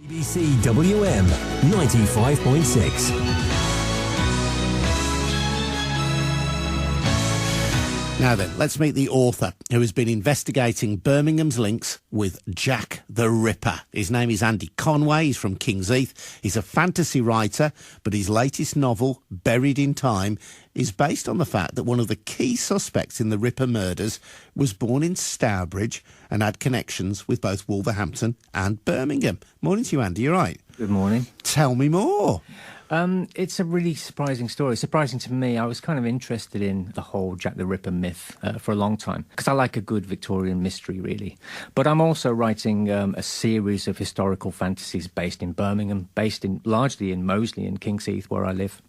BBC WM 95.6. Now then, let's meet the author who has been investigating Birmingham's links with Jack the Ripper. His name is Andy Conway. He's from King's Heath. He's a fantasy writer, but his latest novel, Buried in Time, is based on the fact that one of the key suspects in the Ripper murders was born in Stourbridge and had connections with both Wolverhampton and Birmingham. Morning to you, Andy. You're right. Good morning. Tell me more. It's a really surprising story. Surprising to me. I was kind of interested in the whole Jack the Ripper myth for a long time because I like a good Victorian mystery, really. But I'm also writing a series of historical fantasies based in Birmingham, largely in Moseley in King's Heath, where I live.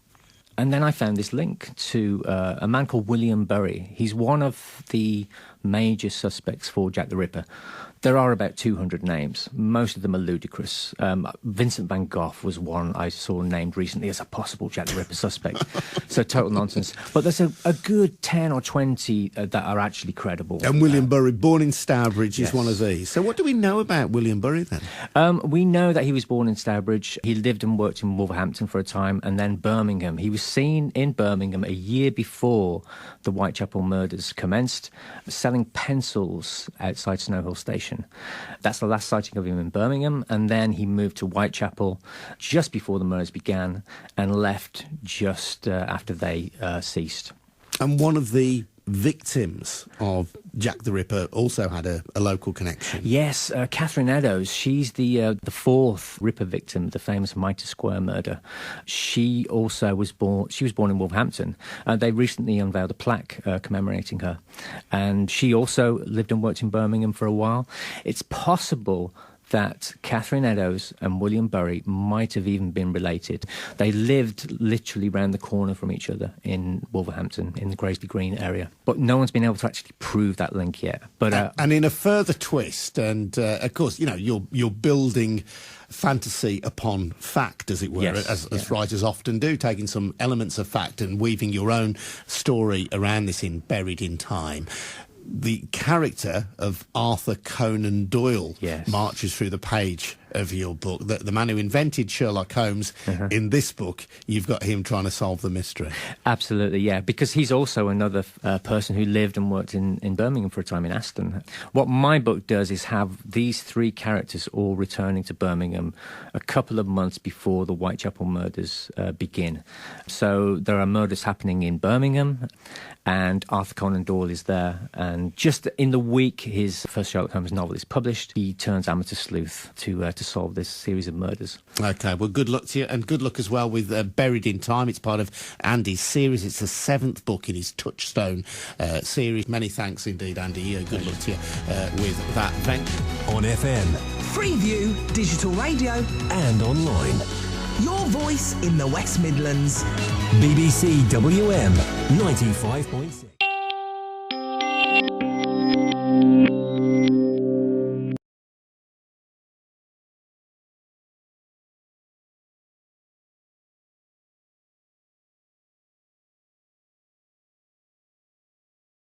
And then I found this link to a man called William Bury. He's one of the major suspects for Jack the Ripper. There are about 200 names. Most of them are ludicrous. Vincent van Gogh was one I saw named recently as a possible Jack the Ripper suspect. So total nonsense. But there's a good 10 or 20 that are actually credible. And William Bury, born in Stourbridge, yes. is one of these. So what do we know about William Bury then? We know that he was born in Stourbridge. He lived and worked in Wolverhampton for a time, and then Birmingham. He was seen in Birmingham a year before the Whitechapel murders commenced, selling pencils outside Snow Hill Station. That's the last sighting of him in Birmingham, and then he moved to Whitechapel just before the murders began and left just after they ceased. And one of the victims of Jack the Ripper also had a local connection. Yes, Catherine Eddowes. She's the fourth Ripper victim, the famous Mitre Square murder. She also was born. She was born in Wolverhampton. They recently unveiled a plaque commemorating her, and she also lived and worked in Birmingham for a while. It's possible that Catherine Eddowes and William Bury might have even been related. They lived literally round the corner from each other in Wolverhampton, in the Graiseley Green area. But no one's been able to actually prove that link yet. But and in a further twist, and of course, you know, you're building fantasy upon fact, as it were, yes, as writers often do, taking some elements of fact and weaving your own story around this in Buried in Time. The character of Arthur Conan Doyle marches through the page of your book. The man who invented Sherlock Holmes, in this book, you've got him trying to solve the mystery. Absolutely, yeah, because he's also another person who lived and worked in Birmingham for a time, in Aston. What my book does is have these three characters all returning to Birmingham a couple of months before the Whitechapel murders begin. So there are murders happening in Birmingham, and Arthur Conan Doyle is there. And just in the week his first Sherlock Holmes novel is published, he turns amateur sleuth to solve this series of murders. OK, well, good luck to you, and good luck as well with Buried in Time. It's part of Andy's series. It's the 7th book in his Touchstone series. Many thanks indeed, Andy. Good luck to you with that venture. On FM, Freeview, digital radio and online. Your voice in the West Midlands. BBC WM 95.6.